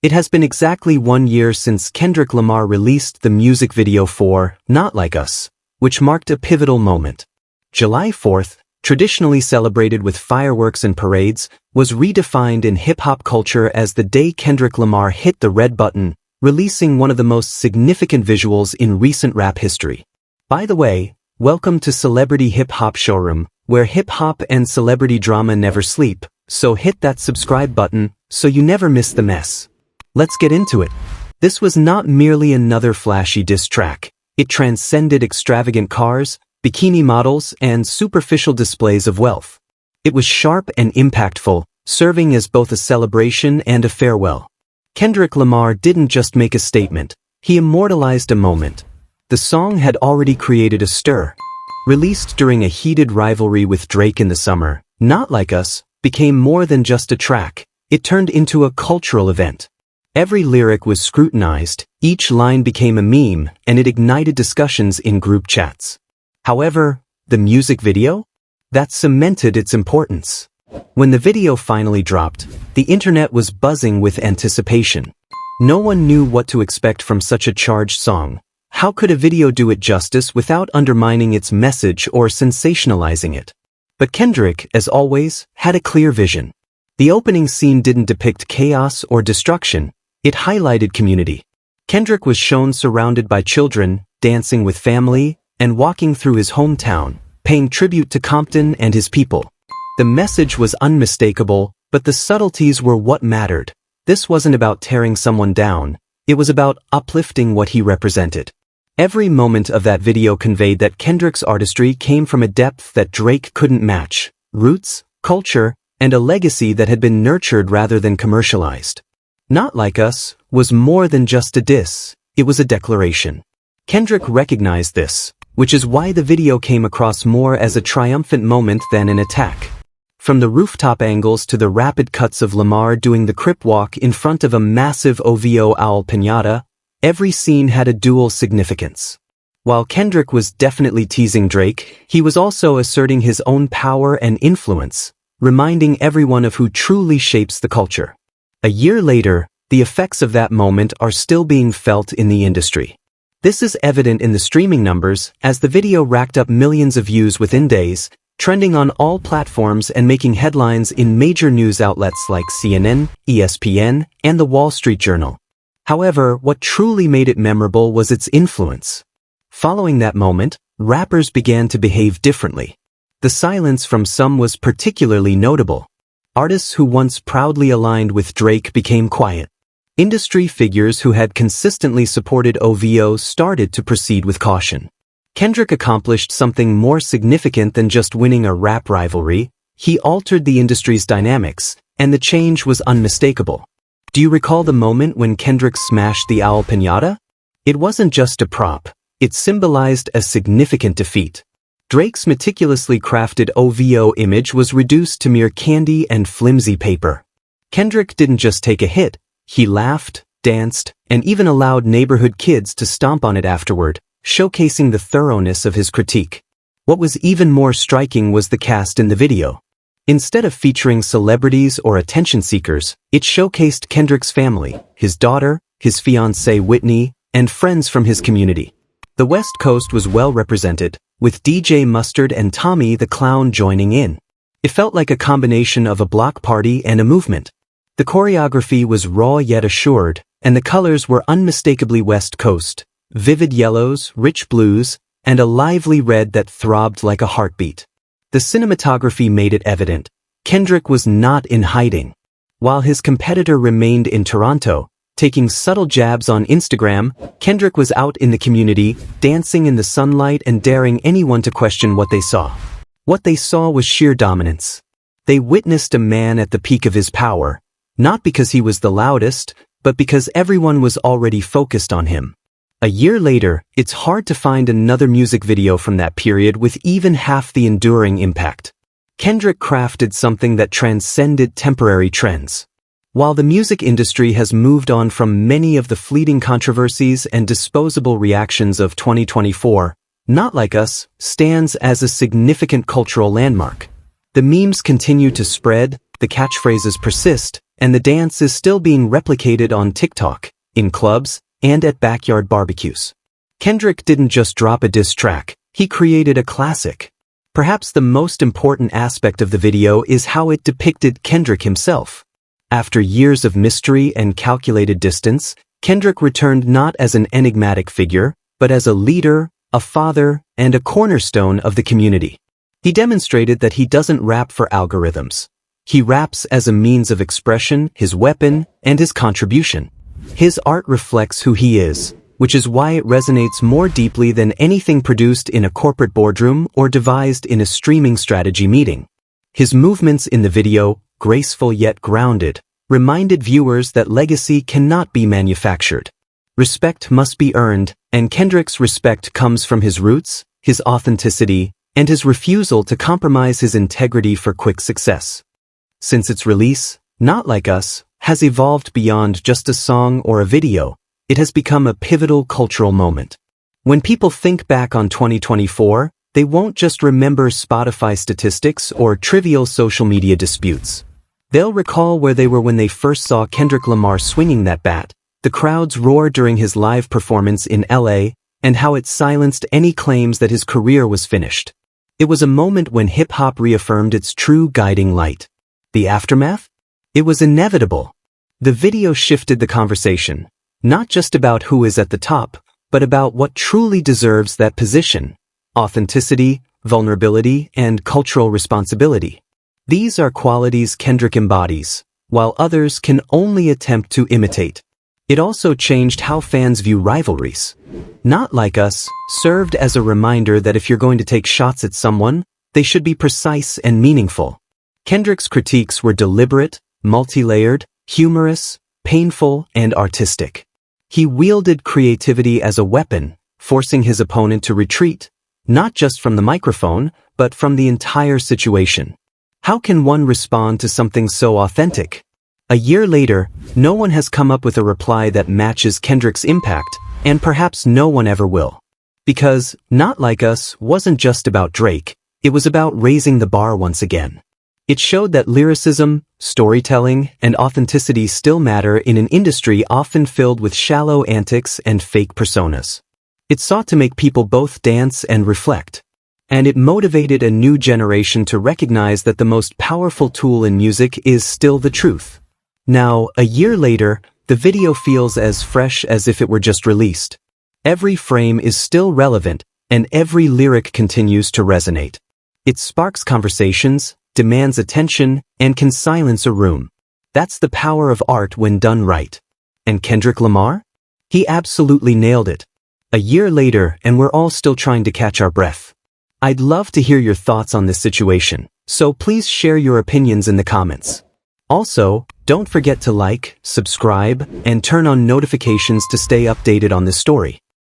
It has been exactly 1 year since Kendrick Lamar released the music video for Not Like Us, which marked a pivotal moment. July 4th, traditionally celebrated with fireworks and parades, was redefined in hip-hop culture as the day Kendrick Lamar hit the red button, releasing one of the most significant visuals in recent rap history. By the way, welcome to Celebrity Hip Hop Showroom, where hip-hop and celebrity drama never sleep, so hit that subscribe button so you never miss the mess. Let's get into it. This was not merely another flashy diss track. It transcended extravagant cars, bikini models, and superficial displays of wealth. It was sharp and impactful, serving as both a celebration and a farewell. Kendrick Lamar didn't just make a statement, he immortalized a moment. The song had already created a stir. Released during a heated rivalry with Drake in the summer, Not Like Us became more than just a track. It turned into a cultural event. Every lyric was scrutinized, each line became a meme, and it ignited discussions in group chats. However, the music video? That cemented its importance. When the video finally dropped, the internet was buzzing with anticipation. No one knew what to expect from such a charged song. How could a video do it justice without undermining its message or sensationalizing it? But Kendrick, as always, had a clear vision. The opening scene didn't depict chaos or destruction, it highlighted community. Kendrick was shown surrounded by children, dancing with family, and walking through his hometown, paying tribute to Compton and his people. The message was unmistakable, but the subtleties were what mattered. This wasn't about tearing someone down, it was about uplifting what he represented. Every moment of that video conveyed that Kendrick's artistry came from a depth that Drake couldn't match, roots, culture, and a legacy that had been nurtured rather than commercialized. Not Like Us was more than just a diss, it was a declaration. Kendrick recognized this, which is why the video came across more as a triumphant moment than an attack. From the rooftop angles to the rapid cuts of Lamar doing the crip walk in front of a massive OVO owl piñata, every scene had a dual significance. While Kendrick was definitely teasing Drake, he was also asserting his own power and influence, reminding everyone of who truly shapes the culture. A year later, the effects of that moment are still being felt in the industry. This is evident in the streaming numbers, as the video racked up millions of views within days, trending on all platforms and making headlines in major news outlets like CNN, ESPN, and The Wall Street Journal. However, what truly made it memorable was its influence. Following that moment, rappers began to behave differently. The silence from some was particularly notable. Artists who once proudly aligned with Drake became quiet. Industry figures who had consistently supported OVO started to proceed with caution. Kendrick accomplished something more significant than just winning a rap rivalry. He altered the industry's dynamics, and the change was unmistakable. Do you recall the moment when Kendrick smashed the owl piñata? It wasn't just a prop, it symbolized a significant defeat. Drake's meticulously crafted OVO image was reduced to mere candy and flimsy paper. Kendrick didn't just take a hit, he laughed, danced, and even allowed neighborhood kids to stomp on it afterward, showcasing the thoroughness of his critique. What was even more striking was the cast in the video. Instead of featuring celebrities or attention seekers, it showcased Kendrick's family, his daughter, his fiancée Whitney, and friends from his community. The West Coast was well represented, with DJ Mustard and Tommy the Clown joining in. It felt like a combination of a block party and a movement. The choreography was raw yet assured, and the colors were unmistakably West Coast, vivid yellows, rich blues, and a lively red that throbbed like a heartbeat. The cinematography made it evident. Kendrick was not in hiding. While his competitor remained in Toronto, taking subtle jabs on Instagram, Kendrick was out in the community, dancing in the sunlight and daring anyone to question what they saw. What they saw was sheer dominance. They witnessed a man at the peak of his power, not because he was the loudest, but because everyone was already focused on him. A year later, it's hard to find another music video from that period with even half the enduring impact. Kendrick crafted something that transcended temporary trends. While the music industry has moved on from many of the fleeting controversies and disposable reactions of 2024, Not Like Us stands as a significant cultural landmark. The memes continue to spread, the catchphrases persist, and the dance is still being replicated on TikTok, in clubs, and at backyard barbecues. Kendrick didn't just drop a diss track, he created a classic. Perhaps the most important aspect of the video is how it depicted Kendrick himself. After years of mystery and calculated distance, Kendrick returned not as an enigmatic figure, but as a leader, a father, and a cornerstone of the community. He demonstrated that he doesn't rap for algorithms. He raps as a means of expression, his weapon, and his contribution. His art reflects who he is, which is why it resonates more deeply than anything produced in a corporate boardroom or devised in a streaming strategy meeting. His movements in the video, graceful yet grounded, reminded viewers that legacy cannot be manufactured. Respect must be earned, and Kendrick's respect comes from his roots, his authenticity, and his refusal to compromise his integrity for quick success. Since its release, Not Like Us has evolved beyond just a song or a video. It has become a pivotal cultural moment. When people think back on 2024, they won't just remember Spotify statistics or trivial social media disputes. They'll recall where they were when they first saw Kendrick Lamar swinging that bat, the crowd's roar during his live performance in LA, and how it silenced any claims that his career was finished. It was a moment when hip-hop reaffirmed its true guiding light. The aftermath? It was inevitable. The video shifted the conversation, not just about who is at the top, but about what truly deserves that position: authenticity, vulnerability, and cultural responsibility. These are qualities Kendrick embodies, while others can only attempt to imitate. It also changed how fans view rivalries. Not Like Us served as a reminder that if you're going to take shots at someone, they should be precise and meaningful. Kendrick's critiques were deliberate, multi-layered, humorous, painful, and artistic. He wielded creativity as a weapon, forcing his opponent to retreat, not just from the microphone, but from the entire situation. How can one respond to something so authentic? A year later, no one has come up with a reply that matches Kendrick's impact, and perhaps no one ever will. Because Not Like Us wasn't just about Drake, it was about raising the bar once again. It showed that lyricism, storytelling, and authenticity still matter in an industry often filled with shallow antics and fake personas. It sought to make people both dance and reflect. And it motivated a new generation to recognize that the most powerful tool in music is still the truth. Now, a year later, the video feels as fresh as if it were just released. Every frame is still relevant, and every lyric continues to resonate. It sparks conversations, demands attention, and can silence a room. That's the power of art when done right. And Kendrick Lamar? He absolutely nailed it. A year later, and we're all still trying to catch our breath. I'd love to hear your thoughts on this situation, so please share your opinions in the comments. Also, don't forget to like, subscribe, and turn on notifications to stay updated on this story.